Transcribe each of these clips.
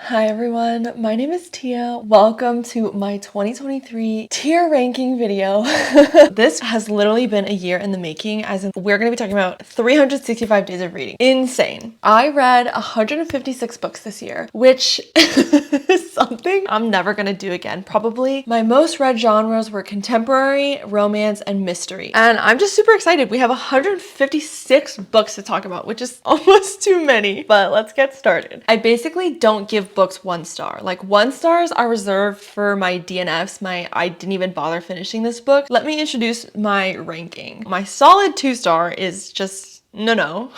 Hi everyone, my name is Tia. Welcome to my 2023 tier ranking video. This has literally been a year in the making, as in we're gonna be talking about 365 days of reading. Insane. I read 156 books this year, which is something I'm never gonna do again, probably. My most read genres were contemporary, romance, and mystery. And I'm just super excited. We have 156 books to talk about, which is almost too many, but let's get started. I basically don't give books 1 star. Like 1 stars are reserved for my DNFs, I didn't even bother finishing this book. Let me introduce my ranking. My solid 2 star is just no.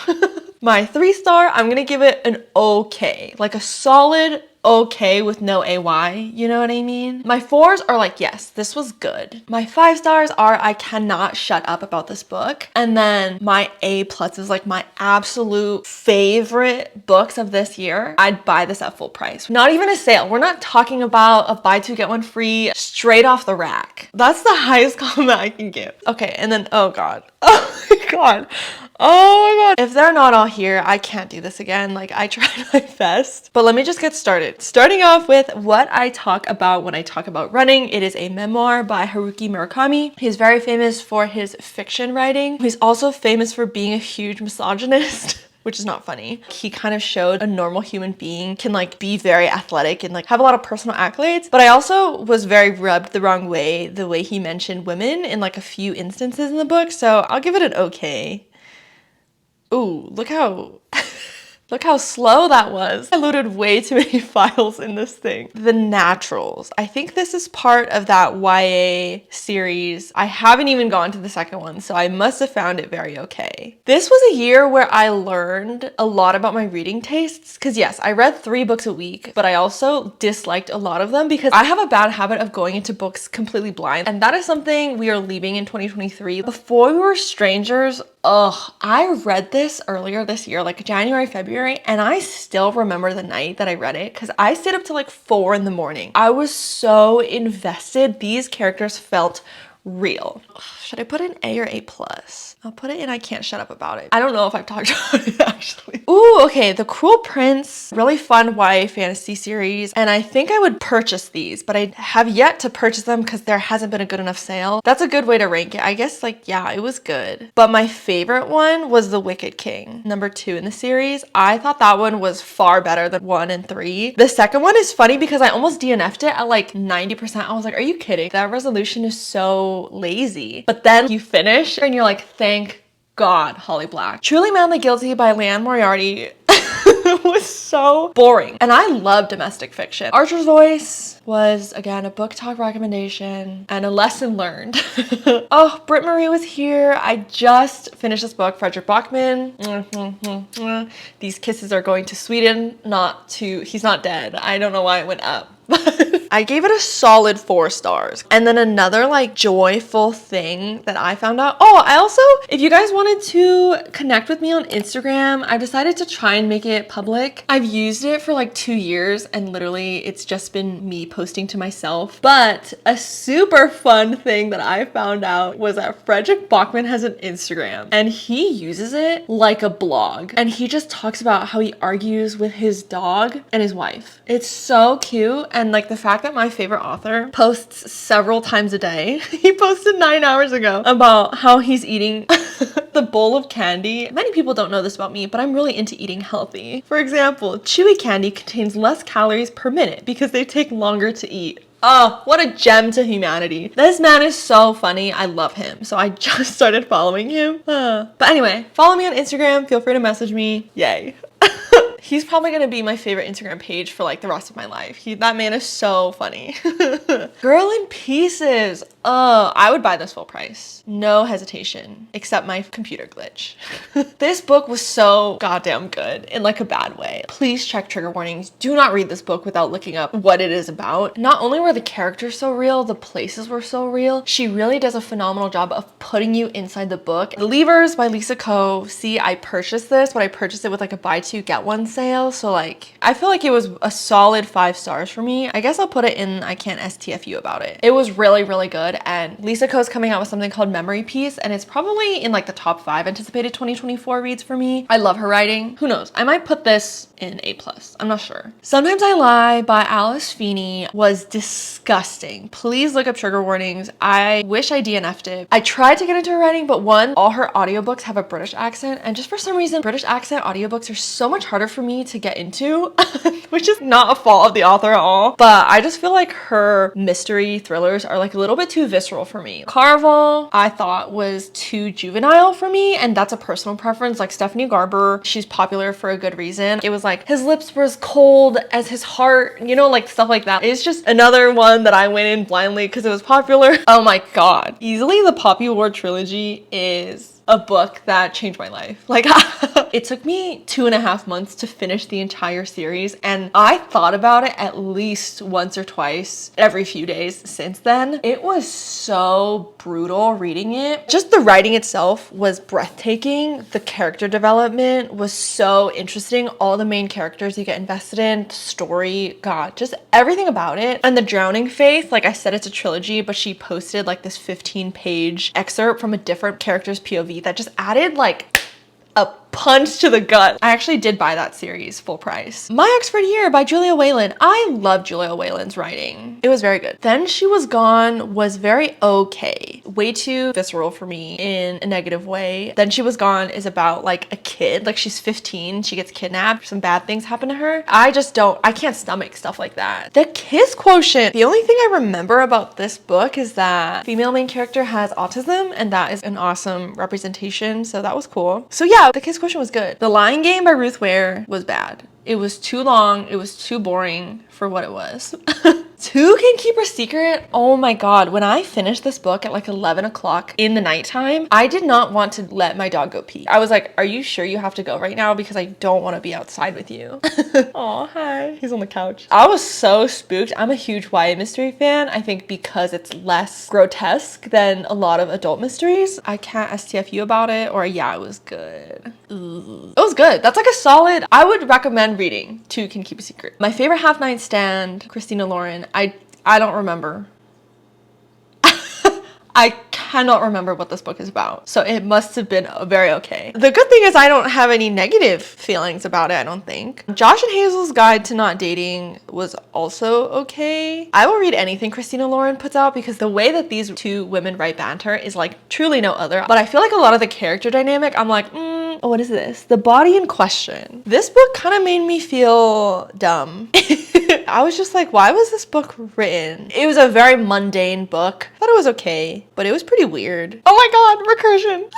My 3 star, I'm gonna give it an okay, like a solid okay with no AY, you know what I mean? My 4s are like, yes, this was good. My 5 stars are, I cannot shut up about this book. And then my A+ is like my absolute favorite books of this year. I'd buy this at full price. Not even a sale. We're not talking about a buy 2 get 1 free straight off the rack. That's the highest comment I can give. Okay, and then, oh God. Oh my God. Oh my God. If they're not all here, I can't do this again. Like, I tried my best. But let me just get started. Starting off with what I talk about when I talk about running. It is a memoir by Haruki Murakami. He's very famous for his fiction writing. He's also famous for being a huge misogynist. Which is not funny. He kind of showed a normal human being can like be very athletic and like have a lot of personal accolades. But I also was very rubbed the wrong way, the way he mentioned women in like a few instances in the book. So I'll give it an okay. Ooh, look how slow that was. I loaded way too many files in this thing. The Naturals. I think this is part of that YA series. I haven't even gone to the second one, so I must have found it very okay. This was a year where I learned a lot about my reading tastes, because yes, I read 3 books a week, but I also disliked a lot of them because I have a bad habit of going into books completely blind, and that is something we are leaving in 2023. Before We Were Strangers, I read this earlier this year, like January, February, and I still remember the night that I read it because I stayed up till like 4 in the morning. I was so invested. These characters felt real. Should I put an A or A+? I'll put it in I can't shut up about it. I don't know if I've talked about it actually. Ooh, okay, The Cruel Prince, really fun YA fantasy series, and I think I would purchase these, but I have yet to purchase them because there hasn't been a good enough sale. That's a good way to rank it. I guess like, yeah, it was good. But my favorite one was The Wicked King, number 2 in the series. I thought that one was far better than 1 and 3. The second one is funny because I almost DNF'd it at like 90%. I was like, are you kidding? That resolution is so lazy. But then you finish and you're like, thank God, Holly Black. Truly Madly Guilty by Liane Moriarty was so boring. And I love domestic fiction. Archer's Voice was, again, a book talk recommendation and a lesson learned. Oh, Britt Marie was here. I just finished this book, Fredrik Backman. These kisses are going to Sweden, not to, he's not dead. I don't know why it went up. I gave it a solid 4 stars. And then another like joyful thing that I found out. Oh, I also, if you guys wanted to connect with me on Instagram, I decided to try and make it public. I've used it for like 2 years and literally it's just been me posting to myself. But a super fun thing that I found out was that Fredrik Backman has an Instagram and he uses it like a blog. And he just talks about how he argues with his dog and his wife. It's so cute. And like the fact that my favorite author posts several times a day, he posted 9 hours ago about how he's eating the bowl of candy. Many people don't know this about me, but I'm really into eating healthy. For example, chewy candy contains less calories per minute because they take longer to eat. Oh, what a gem to humanity. This man is so funny. I love him. So I just started following him. But anyway, follow me on Instagram. Feel free to message me. Yay. He's probably gonna be my favorite Instagram page for like the rest of my life. That man is so funny. Girl in Pieces. I would buy this full price. No hesitation, except my computer glitch. This book was so goddamn good in like a bad way. Please check trigger warnings. Do not read this book without looking up what it is about. Not only were the characters so real, the places were so real. She really does a phenomenal job of putting you inside the book. The Leavers by Lisa Ko. See, I purchased this, but I purchased it with like a buy 2 get 1 sale. So like, I feel like it was a solid 5 stars for me. I guess I'll put it in I can't STFU about it. It was really, really good. And Lisa Ko's coming out with something called Memory Piece, and it's probably in like the top 5 anticipated 2024 reads for me. I love her writing. Who knows? I might put this in A+. I'm not sure. Sometimes I Lie by Alice Feeney was disgusting. Please look up trigger warnings. I wish I DNF'd it. I tried to get into her writing, but one, all her audiobooks have a British accent, and just for some reason, British accent audiobooks are so much harder for me to get into, which is not a fault of the author at all. But I just feel like her mystery thrillers are like a little bit too visceral for me. Caraval, I thought was too juvenile for me, and that's a personal preference. Like Stephanie Garber, she's popular for a good reason. It was like his lips were as cold as his heart, you know, like stuff like that. It's just another one that I went in blindly because it was popular. Oh my god. Easily the Poppy War trilogy is a book that changed my life. Like it took me 2.5 months to finish the entire series, and I thought about it at least once or twice every few days since then. It was so brutal reading it. Just the writing itself was breathtaking. The character development was so interesting. All the main characters you get invested in, the story, god, just everything about it. And the Drowning Faith, like I said, it's a trilogy, but she posted like this 15-page excerpt from a different character's POV that just added like a punch to the gut. I actually did buy that series full price. My Oxford Year by Julia Whelan. I love Julia Whelan's writing. It was very good. Then She Was Gone was very okay. Way too visceral for me in a negative way. Then She Was Gone is about like a kid, like she's 15, she gets kidnapped, some bad things happen to her. I can't stomach stuff like that. The Kiss Quotient. The only thing I remember about this book is that female main character has autism, and that is an awesome representation, so that was cool. So yeah, The Kiss Quotient was good. The Lying Game by Ruth Ware was bad. It was too long. It was too boring for what it was. Two Can Keep a Secret. Oh my god. When I finished this book at like 11 o'clock in the nighttime, I did not want to let my dog go pee. I was like, are you sure you have to go right now? Because I don't want to be outside with you. Oh, hi. He's on the couch. I was so spooked. I'm a huge YA mystery fan. I think because it's less grotesque than a lot of adult mysteries. I can't STFU about it, or yeah, it was good. Ooh. It was good. That's like a solid, I would recommend reading Two Can Keep a Secret. My favorite half-night stand, Christina Lauren. I don't remember. I cannot remember what this book is about, so it must have been very okay. The good thing is I don't have any negative feelings about it, I don't think. Josh and Hazel's Guide to Not Dating was also okay. I will read anything Christina Lauren puts out because the way that these two women write banter is like truly no other. But I feel like a lot of the character dynamic, I'm like, oh, what is this? The Body in Question. This book kind of made me feel dumb. I was just like, why was this book written? It was a very mundane book. I thought it was okay, but it was pretty weird. Oh my god, recursion.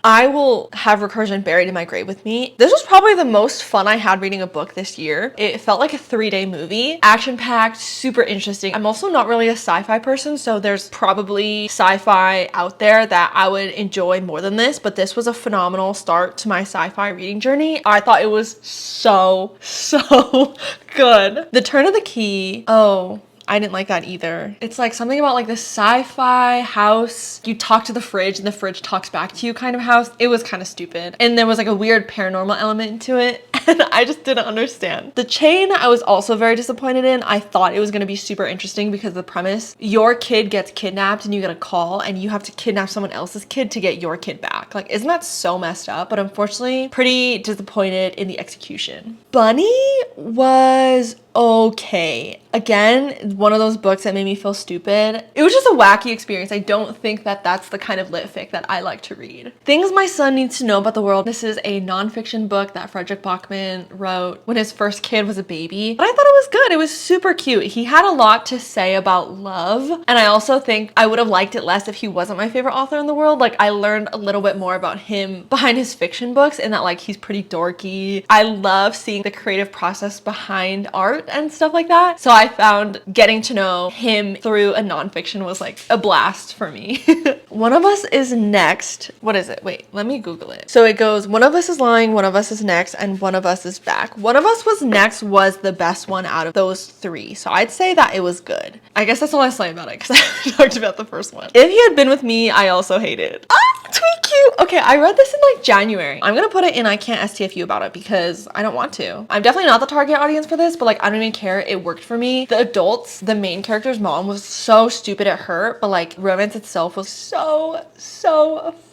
I will have recursion buried in my grave with me. This was probably the most fun I had reading a book this year. It felt like a 3-day movie. Action-packed, super interesting. I'm also not really a sci-fi person, so there's probably sci-fi out there that I would enjoy more than this, but this was a phenomenal start to my sci-fi reading journey. I thought it was so good. The Turn of the Key. Oh, I didn't like that either. It's like something about like this sci-fi house. You talk to the fridge and the fridge talks back to you kind of house. It was kind of stupid. And there was like a weird paranormal element to it. And I just didn't understand. The Chain, I was also very disappointed in. I thought it was going to be super interesting because of the premise. Your kid gets kidnapped and you get a call and you have to kidnap someone else's kid to get your kid back. Like, isn't that so messed up? But unfortunately, pretty disappointed in the execution. Bunny was okay. Again, one of those books that made me feel stupid. It was just a wacky experience. I don't think that that's the kind of lit fic that I like to read. Things My Son Needs to Know About the World. This is a nonfiction book that Frederick Bachman wrote when his first kid was a baby. But I thought it was good. It was super cute. He had a lot to say about love. And I also think I would have liked it less if he wasn't my favorite author in the world. Like, I learned a little bit more about him behind his fiction books, and that like he's pretty dorky. I love seeing the creative process behind art and stuff like that. So I found getting to know him through a nonfiction was like a blast for me. One of Us Is Next. What is it? Wait, let me Google it. So it goes, One of Us Is Lying, One of Us Is Next, and One of Us Is Back. One of Us Was Next was the best one out of those three. So I'd say that it was good. I guess that's all I say about it because I talked about the first one. If You Had Been With Me, I also hated. Ah! Tweet cute. Okay, I read this in like January. I'm gonna put it in I can't STFU about it because I don't want to. I'm definitely not the target audience for this, but like I don't even care. It worked for me. The adults, the main character's mom was so stupid it hurt, but like romance itself was so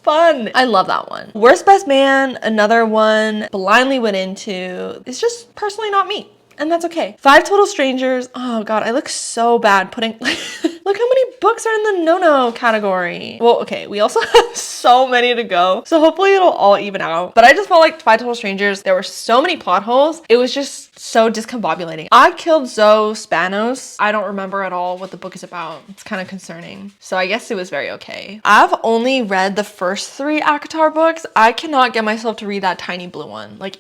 fun. I love that one. Worst Best Man, another one blindly went into. It's just personally not me. And that's okay. Five Total Strangers. Oh God, I look so bad putting, look how many books are in the no-no category. Well, okay, we also have so many to go. So hopefully it'll all even out. But I just felt like Five Total Strangers, there were so many plot holes. It was just so discombobulating. I Killed Zoe Spanos. I don't remember at all what the book is about. It's kind of concerning. So I guess it was very okay. I've only read the first 3 ACOTAR books. I cannot get myself to read that tiny blue one. Like,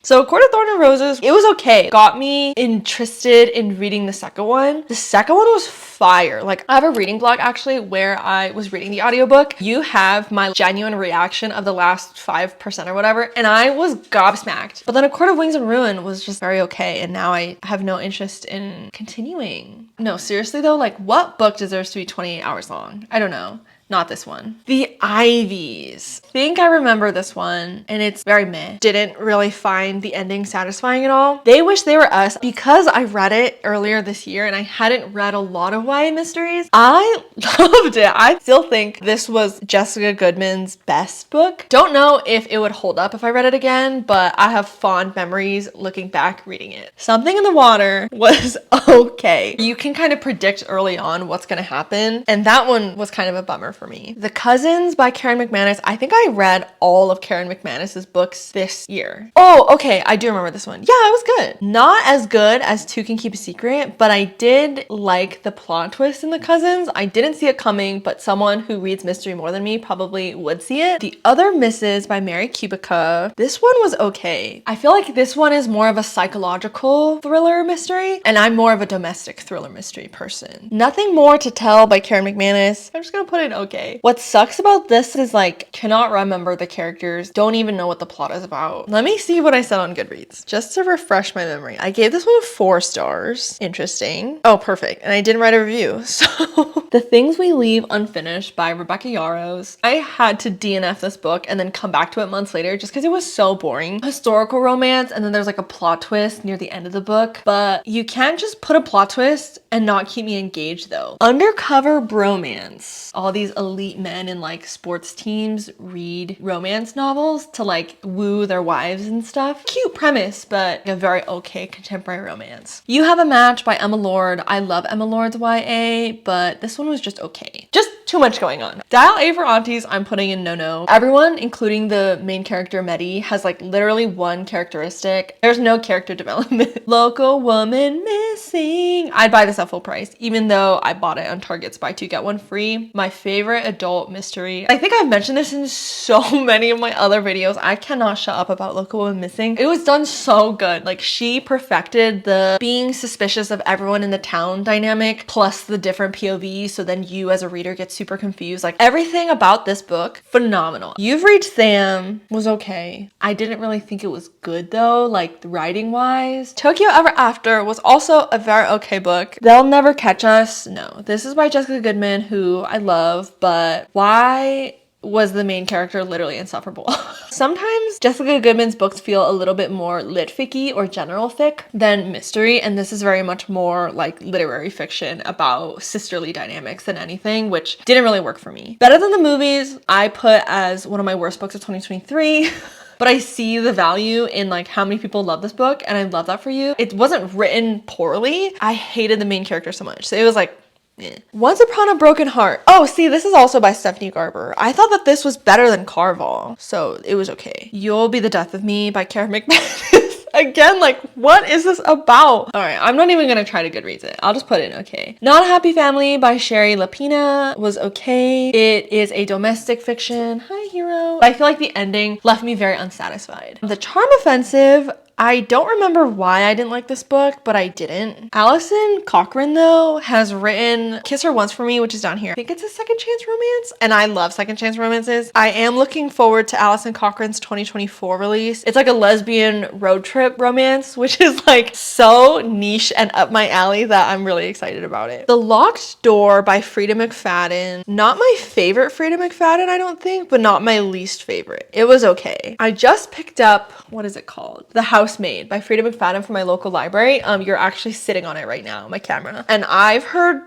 so Court of Thorn and Roses, it was okay. Got me interested in reading the second one. The second one was fire. Like, I have a reading blog actually where I was reading the audiobook. You have my genuine reaction of the last 5% or whatever, and I was gobsmacked. But then A Court of Wings and Ruin was just very okay, and now I have no interest in continuing. No, seriously though, like what book deserves to be 28 hours long? I don't know. Not this one. The Ivies. I think I remember this one and it's very meh. Didn't really find the ending satisfying at all. They Wish They Were Us. Because I read it earlier this year and I hadn't read a lot of YA mysteries, I loved it. I still think this was Jessica Goodman's best book. Don't know if it would hold up if I read it again, but I have fond memories looking back reading it. Something in the Water was okay. You can kind of predict early on what's gonna happen, and that one was kind of a bummer for me. The Cousins by Karen McManus. I think I read all of Karen McManus's books this year. Oh, okay. I do remember this one. Yeah, it was good. Not as good as Two Can Keep a Secret, but I did like the plot twist in The Cousins. I didn't see it coming, but someone who reads mystery more than me probably would see it. The Other Misses by Mary Kubica. This one was okay. I feel like this one is more of a psychological thriller mystery, and I'm more of a domestic thriller mystery person. Nothing More to Tell by Karen McManus. I'm just gonna put it okay. What sucks about this is like, cannot remember the characters, don't even know what the plot is about. Let me see what I said on Goodreads, just to refresh my memory. I gave this one 4 stars. Interesting. Oh, perfect. And I didn't write a review, so. The Things We Leave Unfinished by Rebecca Yarros. I had to DNF this book and then come back to it months later just because it was so boring. Historical romance, and then there's like a plot twist near the end of the book, but you can't just put a plot twist and not keep me engaged though. Undercover Bromance. All these elite men in like sports teams read romance novels to like woo their wives and stuff. Cute premise, but a very okay contemporary romance. You Have a Match by Emma Lord. I love Emma Lord's YA, but this one was just okay. Just too much going on. Dial A for Aunties, I'm putting in no. Everyone, including the main character Medi, has like literally one characteristic. There's no character development. Local Woman Missing. I'd buy this at full price, even though I bought it on Target's buy 2 get 1 free. My favorite adult mystery. I think I've mentioned this in so many of my other videos. I cannot shut up about Local Woman Missing. It was done so good. Like, she perfected the being suspicious of everyone in the town dynamic, plus the different POVs, so then you as a reader get super confused. Like, everything about this book, phenomenal. You've Reached Sam was okay. I didn't really think it was good though, like writing wise. Tokyo Ever After was also a very okay book. They'll Never Catch Us. No, this is by Jessica Goodman, who I love, but why was the main character literally insufferable? Sometimes Jessica Goodman's books feel a little bit more lit ficky or general fic than mystery, and this is very much more like literary fiction about sisterly dynamics than anything, which didn't really work for me. Better Than the Movies, I put as one of my worst books of 2023. But I see the value in like how many people love this book, and I love that for you. It wasn't written poorly. I hated the main character so much. So it was like, eh. Once Upon a Broken Heart. Oh, see, this is also by Stephanie Garber. I thought that this was better than Carval, so it was okay. You'll Be the Death of Me by Karen McManus. Again, like, what is this about? All right, I'm not even gonna try to Goodreads it. I'll just put it in okay. Not a Happy Family by Sherry Lapina was okay. It is a domestic fiction. Hi, hero. I feel like the ending left me very unsatisfied. The Charm Offensive, I don't remember why I didn't like this book, but I didn't. Alison Cochran, though, has written Kiss Her Once for Me, which is down here. I think it's a second chance romance, and I love second chance romances. I am looking forward to Alison Cochran's 2024 release. It's like a lesbian road trip romance, which is like so niche and up my alley that I'm really excited about it. The Locked Door by Frida McFadden. Not my favorite Frida McFadden, I don't think, but not my least favorite. It was okay. I just picked up, what is it called? The Housemaid by Frida McFadden from my local library. You're actually sitting on it right now, my camera. And I've heard,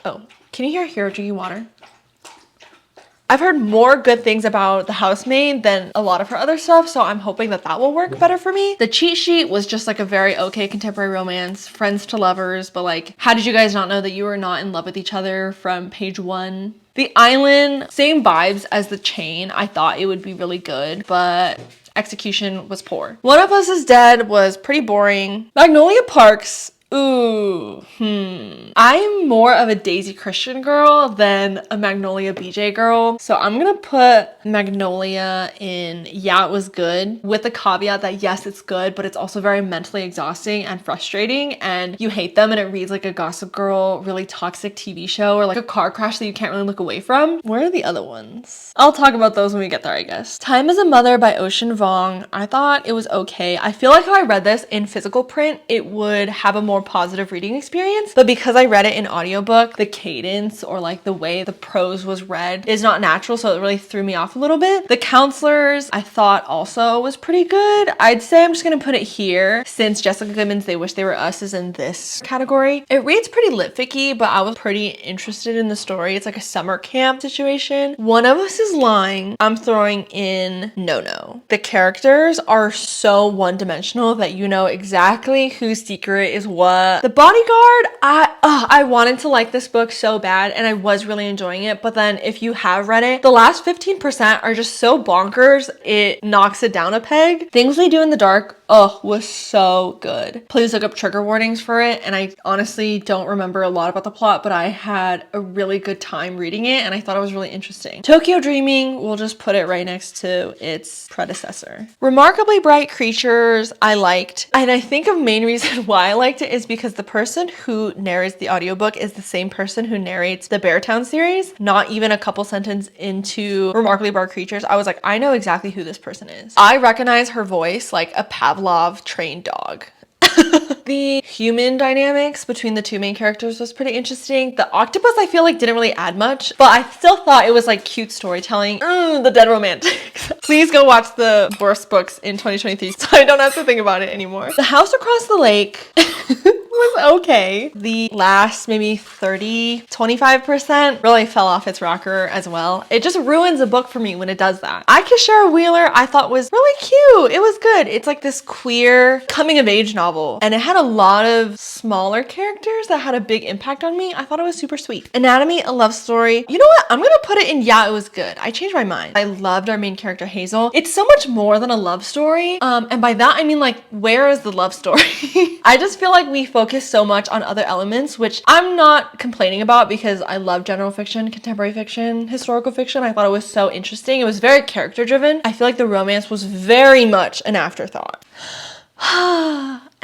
oh, can you hear Hero drinking water? I've heard more good things about The Housemaid than a lot of her other stuff, so I'm hoping that that will work better for me. The Cheat Sheet was just like a very okay contemporary romance, friends to lovers, but like, how did you guys not know that you were not in love with each other from page 1? The Island, same vibes as The Chain. I thought it would be really good, but execution was poor. One of Us is Dead was pretty boring. Magnolia Parks, ooh, I'm more of a Daisy Christian girl than a Magnolia BJ girl. So I'm gonna put Magnolia in yeah, it was good, with the caveat that yes, it's good, but it's also very mentally exhausting and frustrating, and you hate them and it reads like a Gossip Girl, really toxic TV show, or like a car crash that you can't really look away from. Where are the other ones? I'll talk about those when we get there, I guess. Time as a Mother by Ocean Vuong. I thought it was okay. I feel like if I read this in physical print, it would have a more positive reading experience, but because I read it in audiobook, the cadence or like the way the prose was read is not natural, so it really threw me off a little bit. The Counselors I thought also was pretty good. I'd say I'm just gonna put it here since Jessica Goodman's They Wish They Were Us is in this category. It reads pretty lit-ficky, but I was pretty interested in the story. It's like a summer camp situation. One of Us is Lying, I'm throwing in no. The characters are so one-dimensional that you know exactly whose secret is what. The Bodyguard, I wanted to like this book so bad and I was really enjoying it, but then if you have read it, the last 15% are just so bonkers, it knocks it down a peg. Things We Do in the Dark, was so good. Please look up trigger warnings for it, and I honestly don't remember a lot about the plot, but I had a really good time reading it and I thought it was really interesting. Tokyo Dreaming, we'll just put it right next to its predecessor. Remarkably Bright Creatures, I liked, and I think a main reason why I liked it is because the person who narrates the audiobook is the same person who narrates the Beartown series. Not even a couple sentences into Remarkably Bright Creatures, I was like, I know exactly who this person is. I recognize her voice like a Pavlov trained dog. The human dynamics between the two main characters was pretty interesting. The octopus I feel like didn't really add much, but I still thought it was like cute storytelling. The Dead Romantics. Please go watch the worst books in 2023 so I don't have to think about it anymore. The House Across the Lake was okay. The last maybe 25% really fell off its rocker as well. It just ruins a book for me when it does that. I Kiss Shara Wheeler I thought was really cute. It was good. It's like this queer coming of age novel, and it had a lot of smaller characters that had a big impact on me. I thought it was super sweet. Anatomy, a Love Story. You know what? I'm gonna put it in yeah, it was good. I changed my mind. I loved our main character Hazel. It's so much more than a love story. And by that I mean like, where is the love story? I just feel like we focus so much on other elements, which I'm not complaining about because I love general fiction, contemporary fiction, historical fiction. I thought it was so interesting. It was very character driven. I feel like the romance was very much an afterthought.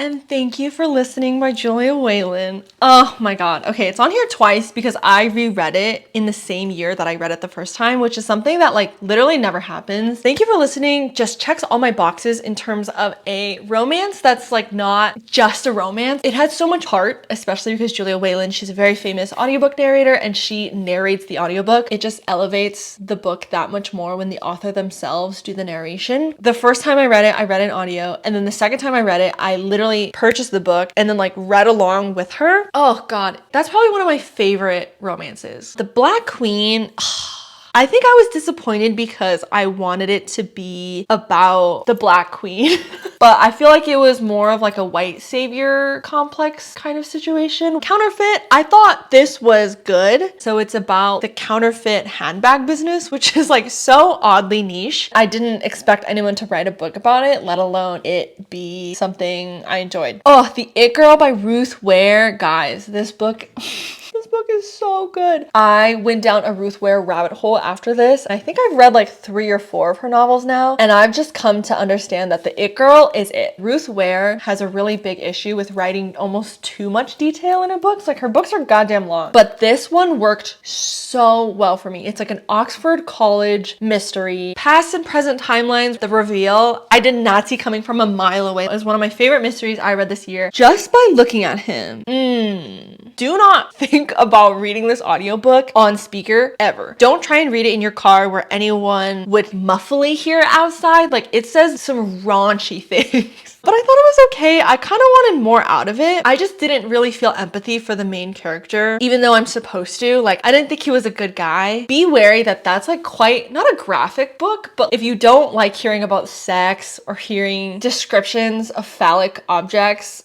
And Thank You for Listening by Julia Whelan. Oh my god. Okay, it's on here twice because I reread it in the same year that I read it the first time, which is something that like literally never happens. Thank You for Listening just checks all my boxes in terms of a romance that's like not just a romance. It had so much heart, especially because Julia Whelan, she's a very famous audiobook narrator and she narrates the audiobook. It just elevates the book that much more when the author themselves do the narration. The first time I read it in audio, and then the second time I read it, I literally purchased the book and then like read along with her. Oh god, that's probably one of my favorite romances. The Black Queen, I think I was disappointed because I wanted it to be about the Black Queen. But I feel like it was more of like a white savior complex kind of situation. Counterfeit, I thought this was good. So it's about the counterfeit handbag business, which is like so oddly niche. I didn't expect anyone to write a book about it, let alone it be something I enjoyed. Oh, The It Girl by Ruth Ware. Guys, this book book is so good. I went down a Ruth Ware rabbit hole after this. I think I've read like 3 or 4 of her novels now, and I've just come to understand that the it girl is it. Ruth Ware has a really big issue with writing almost too much detail in her books. Like, her books are goddamn long, but this one worked so well for me. It's like an Oxford college mystery, past and present timelines. The reveal I did not see coming from a mile away. It was one of my favorite mysteries I read this year just by looking at him. Do not think about reading this audiobook on speaker ever. Don't try and read it in your car where anyone would muffly hear outside. Like, it says some raunchy things. But I thought it was okay. I kind of wanted more out of it. I just didn't really feel empathy for the main character, even though I'm supposed to. Like, I didn't think he was a good guy. Be wary that that's like quite, not a graphic book, but if you don't like hearing about sex or hearing descriptions of phallic objects,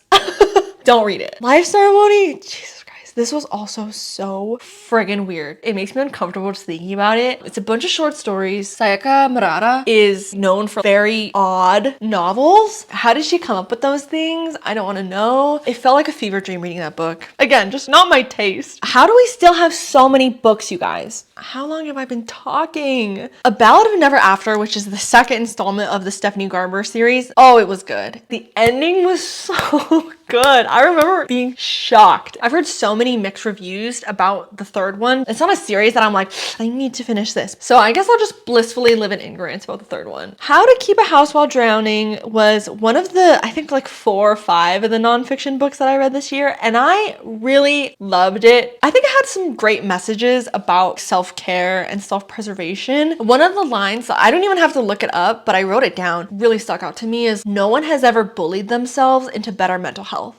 don't read it. Life ceremony? Jesus. This was also so friggin' weird. It makes me uncomfortable just thinking about it. It's a bunch of short stories. Sayaka Murata is known for very odd novels. How did she come up with those things? I don't want to know. It felt like a fever dream reading that book. Again, just not my taste. How do we still have so many books, you guys? How long have I been talking? A Ballad of Never After, which is the second installment of the Stephanie Garber series. Oh, it was good. The ending was so good. I remember being shocked. I've heard so many mixed reviews about the third one. It's not a series that I'm like, I need to finish this. So I guess I'll just blissfully live in ignorance about the third one. How to Keep a House While Drowning was one of the, I think like 4 or 5 of the nonfiction books that I read this year, and I really loved it. I think it had some great messages about self-care and self-preservation. One of the lines, I don't even have to look it up, but I wrote it down, really stuck out to me, is no one has ever bullied themselves into better mental health.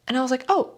And I was like, oh,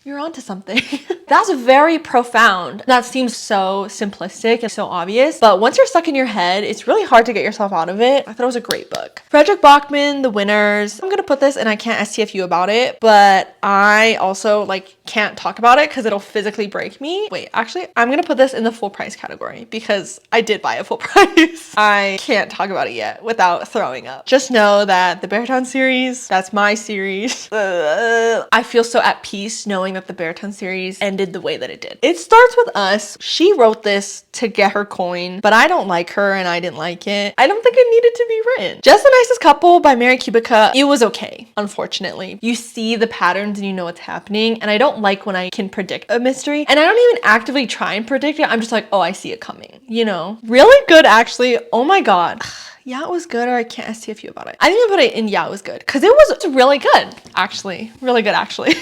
you're onto something. That's very profound. That seems so simplistic and so obvious, but once you're stuck in your head, it's really hard to get yourself out of it. I thought it was a great book. Frederick Bachman, The Winners. I'm gonna put this, and I can't STFU about it, but I also like can't talk about it because it'll physically break me. Wait, actually, I'm gonna put this in the full price category because I did buy it full price. I can't talk about it yet without throwing up. Just know that the Beartown series, that's my series. I feel so at peace knowing that the Beartown series ended the way that it did. It starts with us. She wrote this to get her coin, but I don't like her and I didn't like it. I don't think it needed to be written. Just the Nicest Couple by Mary Kubica. It was okay, unfortunately. You see the patterns and you know what's happening, and I don't like when I can predict a mystery, and I don't even actively try and predict it. I'm just like, oh, I see it coming, you know? Really good, actually. Oh my God. Yeah, it was good, or I can't STFU about it. I didn't even put it in yeah, it was good, because it was really good, actually. Really good, actually.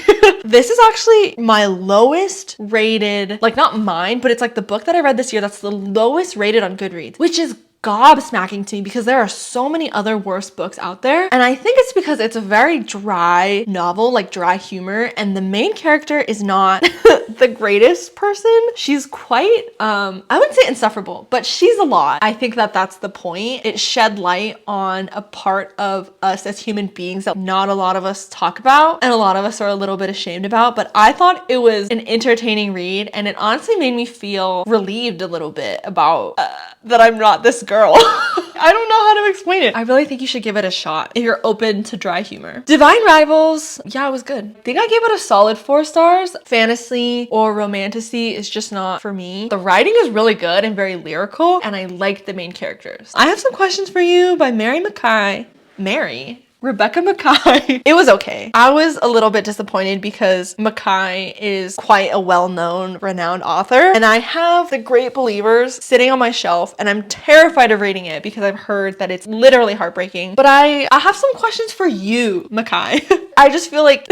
This is actually my lowest rated, like not mine, but it's like the book that I read this year that's the lowest rated on Goodreads, which is gobsmacking to me because there are so many other worse books out there. And I think it's because it's a very dry novel, like dry humor, and the main character is not the greatest person. She's quite, I wouldn't say insufferable, but she's a lot. I think that that's the point. It shed light on a part of us as human beings that not a lot of us talk about and a lot of us are a little bit ashamed about, but I thought it was an entertaining read, and it honestly made me feel relieved a little bit about that I'm not this girl. I don't know how to explain it. I really think you should give it a shot if you're open to dry humor. Divine Rivals, yeah, it was good. I think I gave it a solid 4 stars. Fantasy or romantasy is just not for me. The writing is really good and very lyrical, and I like the main characters. I have some questions for you by Mary Mackay. Rebecca Mackay. It was okay. I was a little bit disappointed because Mackay is quite a well-known, renowned author, and I have The Great Believers sitting on my shelf, and I'm terrified of reading it because I've heard that it's literally heartbreaking. But I have some questions for you, Mackay. I just feel like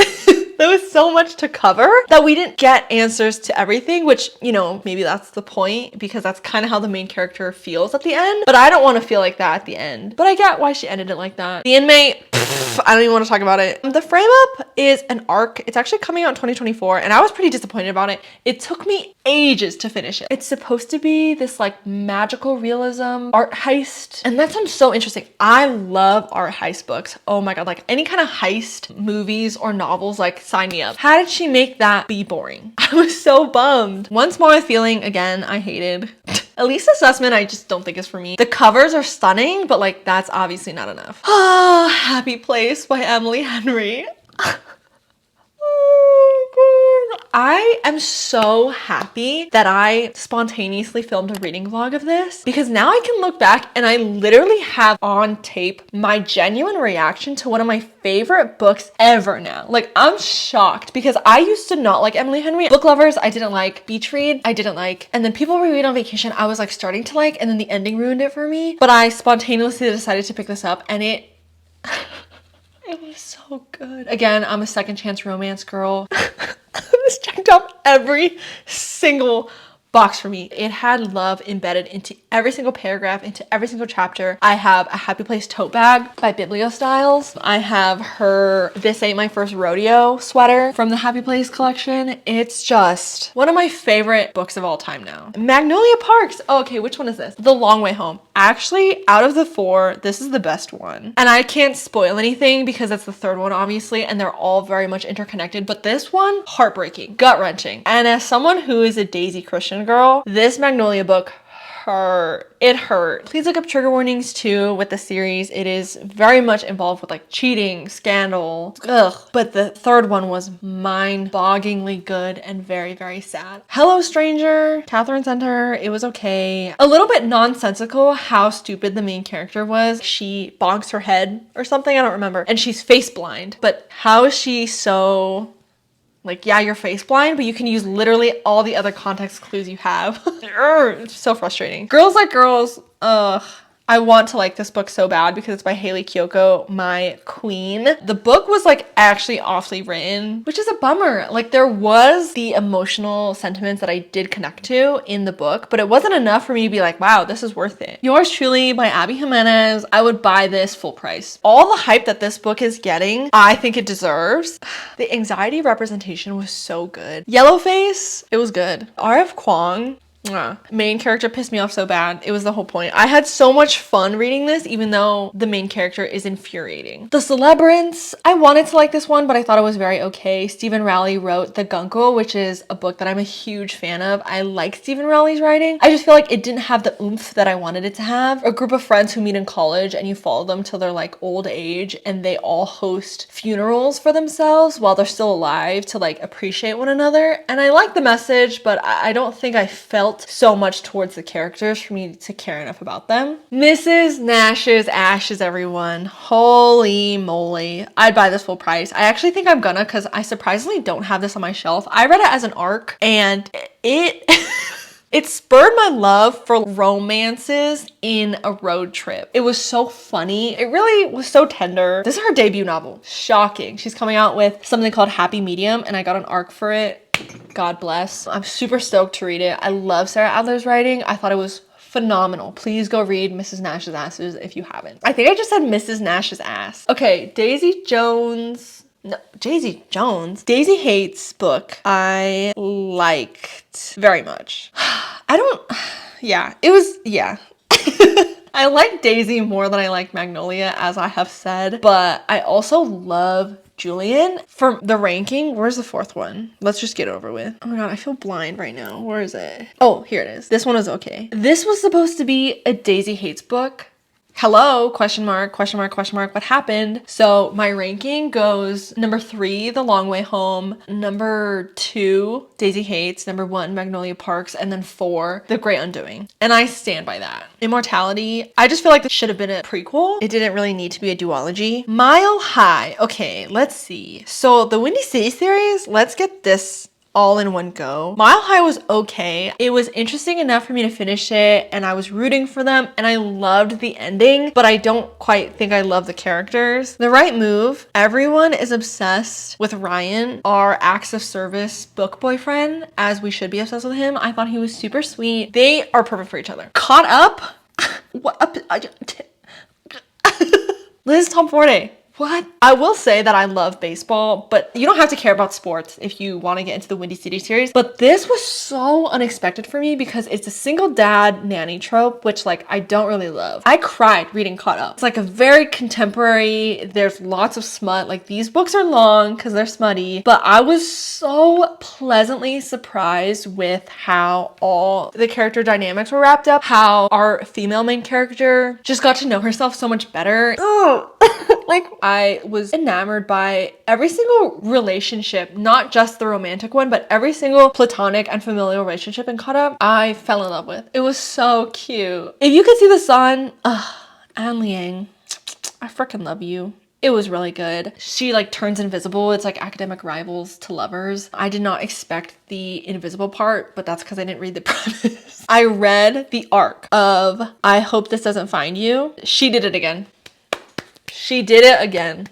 there was so much to cover that we didn't get answers to everything, which, you know, maybe that's the point because that's kind of how the main character feels at the end. But I don't want to feel like that at the end. But I get why she ended it like that. The Inmate, I don't even want to talk about it. The Frame Up is an arc. It's actually coming out in 2024, and I was pretty disappointed about it. It took me ages to finish it. It's supposed to be this like magical realism art heist, and that sounds so interesting. I love art heist books. Oh my God, like any kind of heist movies or novels, like sign me up. How did she make that be boring? I was so bummed. One Small Feeling, again, I hated. Elisa Sussman, I just don't think is for me. The covers are stunning, but like that's obviously not enough. Ah, Happy Place by Emily Henry. Oh God. I am so happy that I spontaneously filmed a reading vlog of this, because now I can look back and I literally have on tape my genuine reaction to one of my favorite books ever now. Like, I'm shocked because I used to not like Emily Henry. Book Lovers, I didn't like. Beach Read, I didn't like. And then People We Read on Vacation, I was like starting to like, and then the ending ruined it for me. But I spontaneously decided to pick this up, and it was so good. Again, I'm a second chance romance girl. This checked off every single box for me. It had love embedded into every single paragraph, into every single chapter. I have a Happy Place tote bag by Bibliostyles. I have her This Ain't My First Rodeo sweater from the Happy Place collection. It's just one of my favorite books of all time now. Magnolia Parks. Oh, okay, which one is this? The Long Way Home. Actually, out of the four, this is the best one. And I can't spoil anything because that's the third one, obviously, and they're all very much interconnected. But this one, heartbreaking, gut-wrenching. And as someone who is a Daisy Christian girl, this Magnolia book hurt. It hurt. Please look up trigger warnings too with the series. It is very much involved with like cheating, scandal. Ugh. But the third one was mind-bogglingly good and very, very sad. Hello Stranger, Catherine Center. It was okay. A little bit nonsensical how stupid the main character was. She bonks her head or something, I don't remember. And she's face blind. But how is she so... like, yeah, you're face blind, but you can use literally all the other context clues you have. It's so frustrating. Girls Like Girls, ugh. I want to like this book so bad because it's by Hayley Kiyoko, my queen. The book was like actually awfully written, which is a bummer. Like, there was the emotional sentiments that I did connect to in the book, but it wasn't enough for me to be like, wow, this is worth it. Yours Truly by Abby Jimenez. I would buy this full price. All the hype that this book is getting, I think it deserves. The anxiety representation was so good. Yellowface, it was good. R.F. Kuang, main character pissed me off so bad. It was the whole point. I had so much fun reading this, even though the main character is infuriating. The Celebrants, I wanted to like this one, but I thought it was very okay. Stephen Rowley wrote The Guncle, which is a book that I'm a huge fan of. I like Stephen Rowley's writing. I just feel like it didn't have the oomph that I wanted it to have. A group of friends who meet in college and you follow them till they're like old age, and they all host funerals for themselves while they're still alive to like appreciate one another. And I like the message, but I don't think I felt so much towards the characters for me to care enough about them. Mrs. Nash's Ashes, everyone. Holy moly. I'd buy this full price. I actually think I'm gonna, because I surprisingly don't have this on my shelf. I read it as an ARC, and it it spurred my love for romances in a road trip. It was so funny. It really was so tender. This is her debut novel. Shocking. She's coming out with something called Happy Medium, and I got an ARC for it. God bless. I'm super stoked to read it. I love Sarah Adler's writing. I thought it was phenomenal. Please go read Mrs. Nash's Asses if you haven't. I think I just said Mrs. Nash's Ass. Okay, Daisy Jones. No, Daisy Jones. Daisy Hates book. I liked very much. I like Daisy more than I like Magnolia, as I have said, but I also love Julian. For the ranking, where's the fourth one? Let's just get it over with. Oh my god, I feel blind right now. Where is it? Oh, here it is. This one is okay. This was supposed to be a Daisy Hates book. Hello, question mark, question mark, question mark, what happened? So my ranking goes number 3, The Long Way Home, number 2, Daisy Hates, number 1, Magnolia Parks, and then 4, The Great Undoing. And I stand by that. Immortality, I just feel like this should have been a prequel. It didn't really need to be a duology. Mile High, okay, let's see. So the Windy City series, let's get this all in one go. Mile High was okay. It was interesting enough for me to finish it, and I was rooting for them, and I loved the ending, but I don't quite think I love the characters. The Right Move, everyone is obsessed with Ryan, our acts of service book boyfriend, as we should be obsessed with him. I thought he was super sweet. They are perfect for each other. Caught Up? What? Liz Tom Forte. What? I will say that I love baseball, but you don't have to care about sports if you want to get into the Windy City series. But this was so unexpected for me because it's a single dad nanny trope, which like I don't really love. I cried reading Caught Up. It's like a very contemporary, there's lots of smut. Like these books are long because they're smutty, but I was so pleasantly surprised with how all the character dynamics were wrapped up, how our female main character just got to know herself so much better. Like I was enamored by every single relationship, not just the romantic one, but every single platonic and familial relationship in Caught Up, I fell in love with. It was so cute. If you could see the sun, Anne Liang, I freaking love you. It was really good. She like turns invisible. It's like academic rivals to lovers. I did not expect the invisible part, but that's because I didn't read the premise. I read the arc of I Hope This Doesn't Find You. She did it again. She did it again.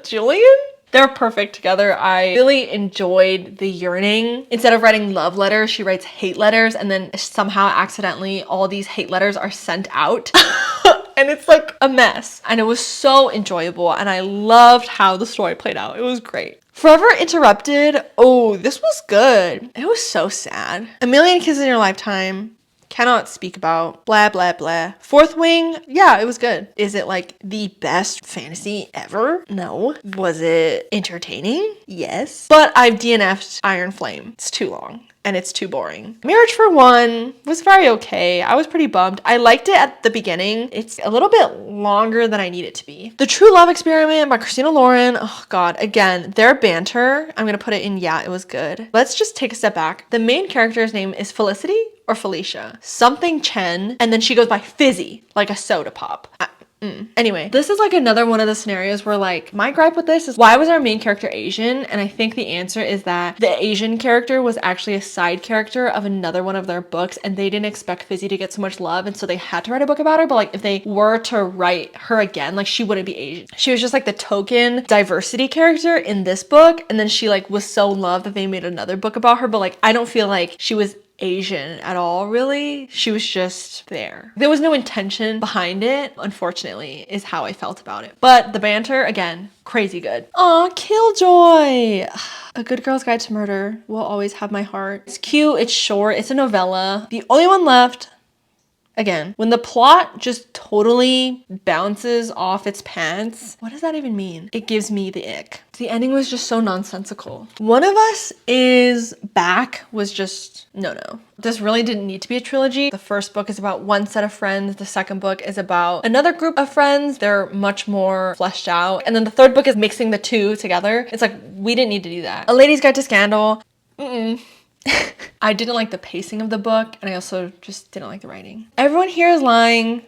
Julian? They're perfect together. I really enjoyed the yearning. Instead of writing love letters, she writes hate letters, and then somehow accidentally all these hate letters are sent out. And it's like a mess. And it was so enjoyable, and I loved how the story played out. It was great. Forever Interrupted. Oh, this was good. It was so sad. A Million Kisses in Your Lifetime. Cannot speak about. Blah, blah, blah. Fourth Wing. Yeah, it was good. Is it like the best fantasy ever? No. Was it entertaining? Yes. But I've DNF'd Iron Flame. It's too long. And it's too boring. Marriage for One was very okay. I was pretty bummed. I liked it at the beginning. It's a little bit longer than I need it to be. The True Love Experiment by Christina Lauren. Oh God, again, their banter. I'm gonna put it in, yeah, it was good. Let's just take a step back. The main character's name is Felicity or Felicia. Something Chen, and then she goes by Fizzy, like a soda pop. Anyway, this is like another one of the scenarios where like my gripe with this is why was our main character Asian? And I think the answer is that the Asian character was actually a side character of another one of their books, and they didn't expect Fizzy to get so much love, and so they had to write a book about her. But like if they were to write her again, like she wouldn't be Asian. She was just like the token diversity character in this book, and then she like was so loved that they made another book about her. But like I don't feel like she was Asian at all, really. She was just there. There was no intention behind it, unfortunately, is how I felt about it. But the banter, again, crazy good. Aw, Killjoy! A Good Girl's Guide to Murder will always have my heart. It's cute, it's short, it's a novella. The only one left, again, when the plot just totally bounces off its pants, what does that even mean? It gives me the ick. The ending was just so nonsensical. One of Us Is Back was just, no. This really didn't need to be a trilogy. The first book is about one set of friends. The second book is about another group of friends. They're much more fleshed out. And then the third book is mixing the two together. It's like, we didn't need to do that. A Lady's Guide to Scandal. I didn't like the pacing of the book, and I also just didn't like the writing. Everyone Here Is Lying.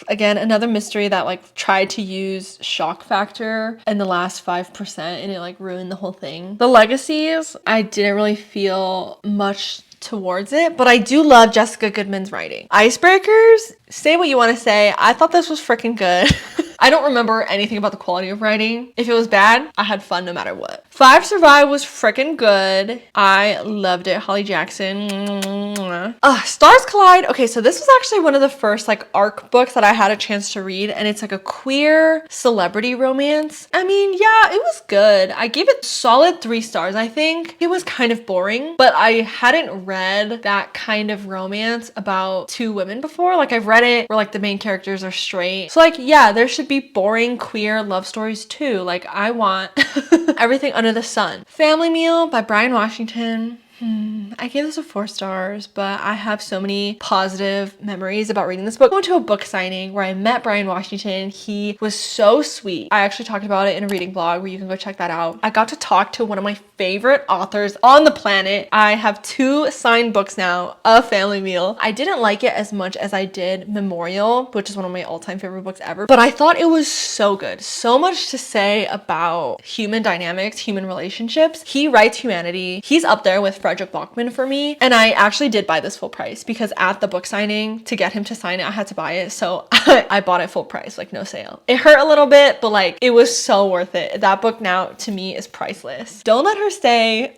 Again, another mystery that like tried to use shock factor in the last 5%, and it like ruined the whole thing. The Legacies, I didn't really feel much towards it, but I do love Jessica Goodman's writing. Icebreakers, say what you want to say. I thought this was freaking good. I don't remember anything about the quality of writing. If it was bad, I had fun no matter what. Five Survive was freaking good. I loved it. Holly Jackson. Stars Collide. Okay, so this was actually one of the first like arc books that I had a chance to read, and it's like a queer celebrity romance. I mean, yeah, it was good. I gave it solid 3 stars, I think. It was kind of boring, but I hadn't read that kind of romance about 2 women before. Like I've read it where like the main characters are straight. So like, yeah, there should be boring queer love stories too. Like I want everything under the sun. Family Meal by Brian Washington. I gave this a 4 stars, but I have so many positive memories about reading this book. I went to a book signing where I met Brian Washington. He was so sweet. I actually talked about it in a reading blog where you can go check that out. I got to talk to one of my favorite authors on the planet. I have 2 signed books now of Family Meal. I didn't like it as much as I did Memorial, which is one of my all-time favorite books ever, but I thought it was so good. So much to say about human dynamics, human relationships. He writes humanity. He's up there with Frederick Bachman for me, and I actually did buy this full price because at the book signing, to get him to sign it, I had to buy it, so I bought it full price, like no sale. It hurt a little bit, but like it was so worth it. That book now to me is priceless. Don't Let Her Stay.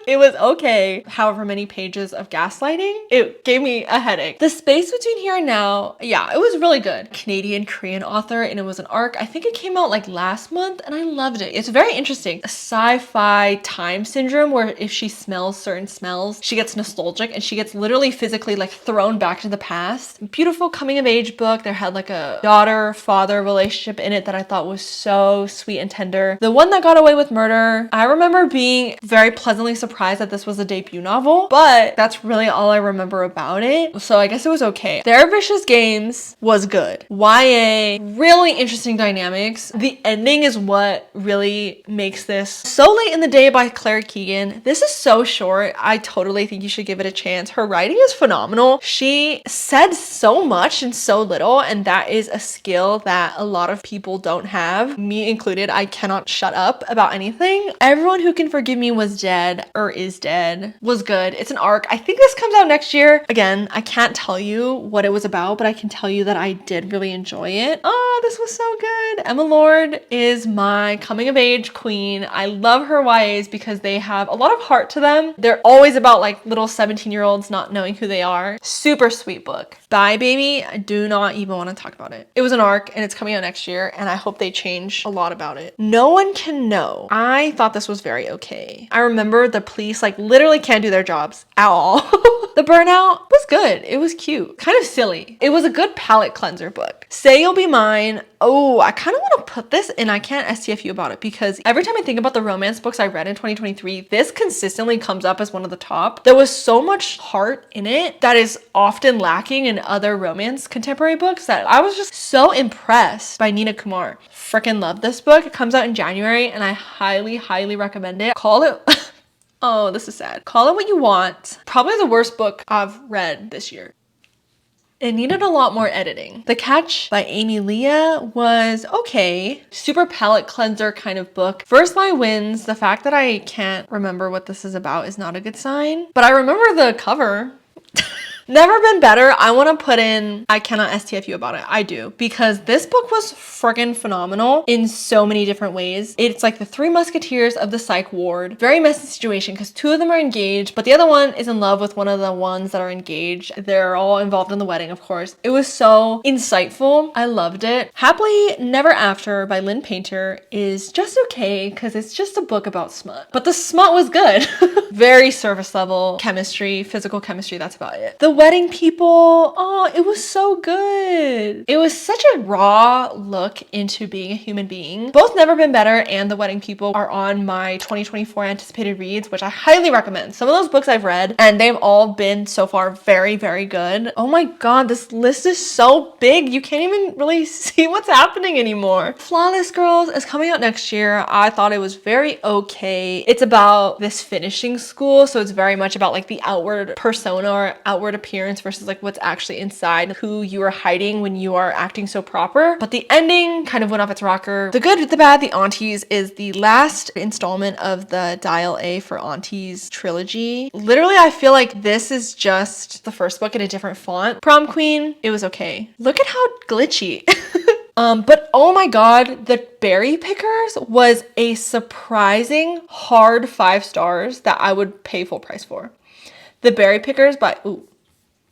It was okay. However many pages of gaslighting, it gave me a headache. The Space Between Here and Now, yeah, it was really good. Canadian Korean author, and it was an arc. I think it came out like last month, and I loved it. It's very interesting. A sci-fi time syndrome where if she smells certain smells, she gets nostalgic and she gets literally physically like thrown back to the past. Beautiful coming of age book. There had like a daughter-father relationship in it that I thought was so sweet and tender. The One That Got Away with Murder, I remember being very pleasantly surprised surprised that this was a debut novel, but that's really all I remember about it. So I guess it was okay. Their Vicious Games was good. YA, really interesting dynamics. The ending is what really makes this. So Late in the Day by Claire Keegan. This is so short. I totally think you should give it a chance. Her writing is phenomenal. She said so much in so little, and that is a skill that a lot of people don't have, me included. I cannot shut up about anything. Everyone Who Can Forgive Me Was Dead, or Is Dead, was good. It's an arc. I think this comes out next year. Again, I can't tell you what it was about, but I can tell you that I did really enjoy it. Oh, this was so good. Emma Lord is my coming of age queen. I love her YAs because they have a lot of heart to them. They're always about like little 17-year-olds not knowing who they are. Super sweet book. Bye Baby, I do not even want to talk about it. It was an arc and it's coming out next year, and I hope they change a lot about it. No One Can Know. I thought this was very okay. I remember the police like literally can't do their jobs at all. The Burnout was good. It was cute. Kind of silly. It was a good palate cleanser book. Say You'll Be Mine. Oh, I kind of want to put this, and I can't STFU about it because every time I think about the romance books I read in 2023, this consistently comes up as one of the top. There was so much heart in it that is often lacking in other romance contemporary books that I was just so impressed by Nina Kumar. Freaking love this book. It comes out in January, and I highly, highly recommend it. Call it... Oh, this is sad. Call It What You Want. Probably the worst book I've read this year. It needed a lot more editing. The Catch by Amy Leah was okay. Super palate cleanser kind of book. First Line Wins. The fact that I can't remember what this is about is not a good sign. But I remember the cover. Never Been Better. I want to put in, I cannot STFU about it. I do. Because this book was friggin' phenomenal in so many different ways. It's like the Three Musketeers of the psych ward. Very messy situation because two of them are engaged, but the other one is in love with one of the ones that are engaged. They're all involved in the wedding, of course. It was so insightful. I loved it. Happily Never After by Lynn Painter is just okay because it's just a book about smut. But the smut was good. Very surface level chemistry, physical chemistry, that's about it. The Wedding People, oh, it was so good. It was such a raw look into being a human being. Both Never Been Better and The Wedding People are on my 2024 anticipated reads, which I highly recommend. Some of those books I've read, and they've all been so far very, very good. Oh my god, this list is so big. You can't even really see what's happening anymore. Flawless Girls is coming out next year. I thought it was very okay. It's about this finishing school, so it's very much about like the outward persona or outward appearance versus like what's actually inside, who you are hiding when you are acting so proper. But the ending kind of went off its rocker. The Good, the Bad, the Aunties is the last installment of the Dial A for Aunties trilogy. Literally, I feel like this is just the first book in a different font. Prom Queen, it was okay. Look at how glitchy. But oh my god, The Berry Pickers was a surprising hard 5 stars that I would pay full price for. The Berry Pickers by, ooh,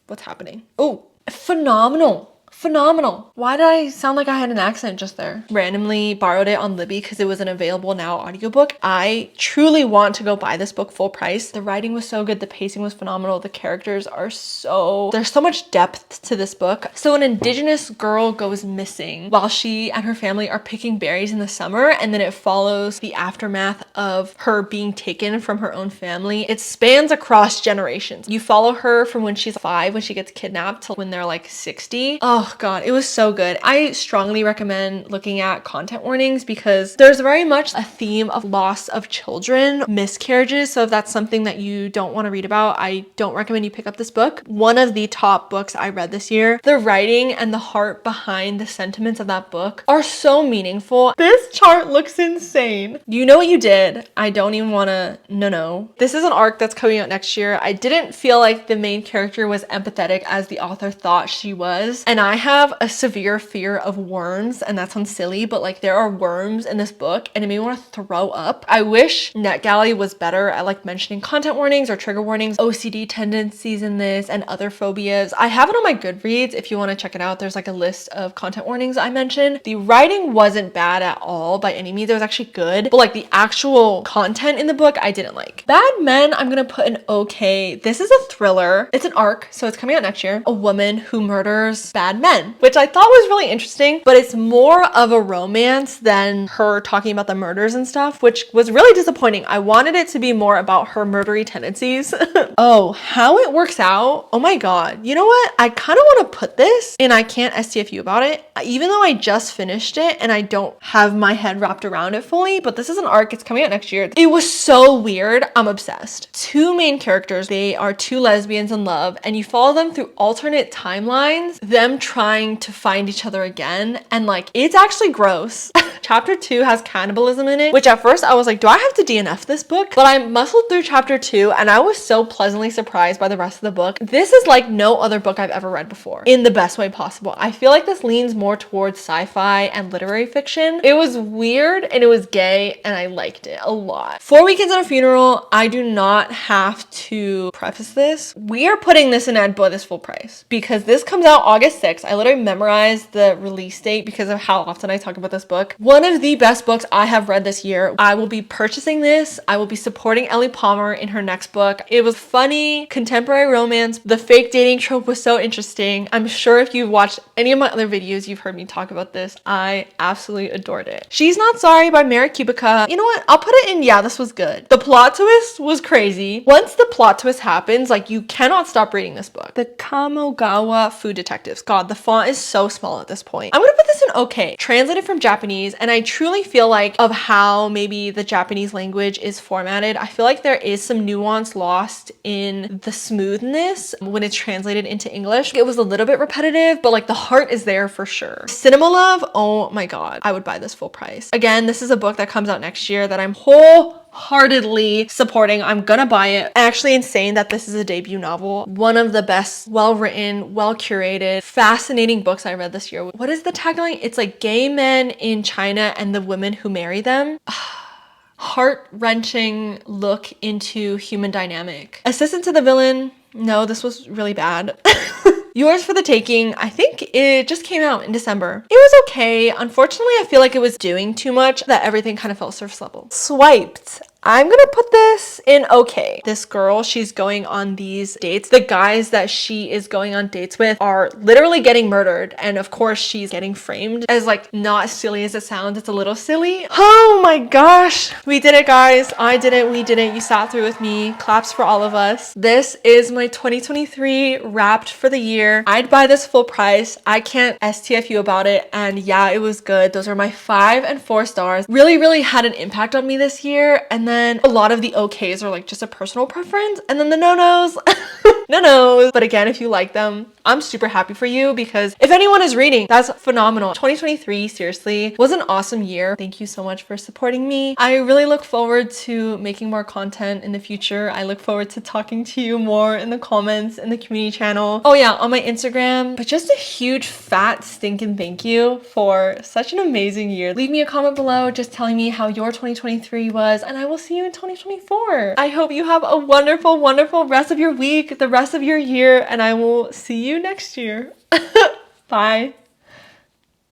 what's happening? Ooh, phenomenal. Phenomenal. Why did I sound like I had an accent just there? Randomly borrowed it on Libby because it was an available now audiobook. I truly want to go buy this book full price. The writing was so good. The pacing was phenomenal. The characters are there's so much depth to this book. So an indigenous girl goes missing while she and her family are picking berries in the summer, and then it follows the aftermath of her being taken from her own family. It spans across generations. You follow her from when she's 5, when she gets kidnapped, till when they're like 60. Oh god, it was so good. I strongly recommend looking at content warnings because there's very much a theme of loss of children, miscarriages. So if that's something that you don't want to read about, I don't recommend you pick up this book. One of the top books I read this year. The writing and the heart behind the sentiments of that book are so meaningful. This chart looks insane. You Know What You Did. I don't even want to, no. This is an arc that's coming out next year. I didn't feel like the main character was empathetic as the author thought she was. And I have a severe fear of worms, and that sounds silly, but like there are worms in this book and it made me want to throw up. I wish NetGalley was better at like mentioning content warnings or trigger warnings, OCD tendencies in this, and other phobias. I have it on my Goodreads if you want to check it out. There's like a list of content warnings I mentioned. The writing wasn't bad at all by any means. It was actually good, but like the actual content in the book I didn't like. Bad Men, I'm gonna put an okay. This is a thriller. It's an arc, so it's coming out next year. A woman who murders bad men men, which I thought was really interesting, but it's more of a romance than her talking about the murders and stuff, which was really disappointing. I wanted it to be more about her murdery tendencies. Oh, how it works out. Oh my God. You know what? I kind of want to put this and I can't STFU about it, even though I just finished it and I don't have my head wrapped around it fully, but this is an arc. It's coming out next year. It was so weird. I'm obsessed. Two main characters. They are two lesbians in love and you follow them through alternate timelines, them trying to find each other again. And like, it's actually gross. Chapter 2 has cannibalism in it, which at first I was like, do I have to DNF this book? But I muscled through chapter 2 and I was so pleasantly surprised by the rest of the book. This is like no other book I've ever read before in the best way possible. I feel like this leans more towards sci-fi and literary fiction. It was weird and it was gay and I liked it a lot. 4 Weekends and a Funeral, I do not have to preface this. We are putting this in Edbo this full price because this comes out August 6th. I literally memorized the release date because of how often I talk about this book. One of the best books I have read this year. I will be purchasing this. I will be supporting Ellie Palmer in her next book. It was funny, contemporary romance. The fake dating trope was so interesting. I'm sure if you've watched any of my other videos, you've heard me talk about this. I absolutely adored it. She's Not Sorry by Mary Kubica. You know what? I'll put it in, yeah, this was good. The plot twist was crazy. Once the plot twist happens, like you cannot stop reading this book. The Kamogawa Food Detectives. God, the font is so small at this point. I'm gonna put this in okay. Translated from Japanese, and I truly feel like of how maybe the Japanese language is formatted, I feel like there is some nuance lost in the smoothness when it's translated into English. It was a little bit repetitive, but like the heart is there for sure. Cinema Love, oh my God, I would buy this full price. Again, this is a book that comes out next year that I'm wholeheartedly supporting. I'm gonna buy it. Actually insane that this is a debut novel. One of the best, well-written, well-curated, fascinating books I read this year. What is the tagline? It's like gay men in China and the women who marry them. Heart-wrenching look into human dynamic. Assistant to the Villain. No, this was really bad. Yours for the Taking, I think it just came out in December. It was okay. Unfortunately, I feel like it was doing too much that everything kind of felt surface level. Swiped. I'm gonna put this in okay. This girl, she's going on these dates. The guys that she is going on dates with are literally getting murdered. And of course, she's getting framed as like not as silly as it sounds. It's a little silly. Oh my gosh. We did it, guys. I did it. We did it. You sat through with me. Claps for all of us. This is my 2023 wrapped for the year. I'd buy this full price. I can't STFU about it. And yeah, it was good. Those are my 5 and 4 stars. Really, really had an impact on me this year. And then a lot of the okays are like just a personal preference. And then the no-nos, no-nos. But again, if you like them, I'm super happy for you because if anyone is reading, that's phenomenal. 2023, seriously, was an awesome year. Thank you so much for supporting me. I really look forward to making more content in the future. I look forward to talking to you more in the comments, in the community channel. Oh yeah, on my Instagram. But just a huge fat stinking thank you for such an amazing year. Leave me a comment below just telling me how your 2023 was, and I will see you in 2024. I hope you have a wonderful, wonderful rest of your week, the rest of your year, and I will see you next year. Bye.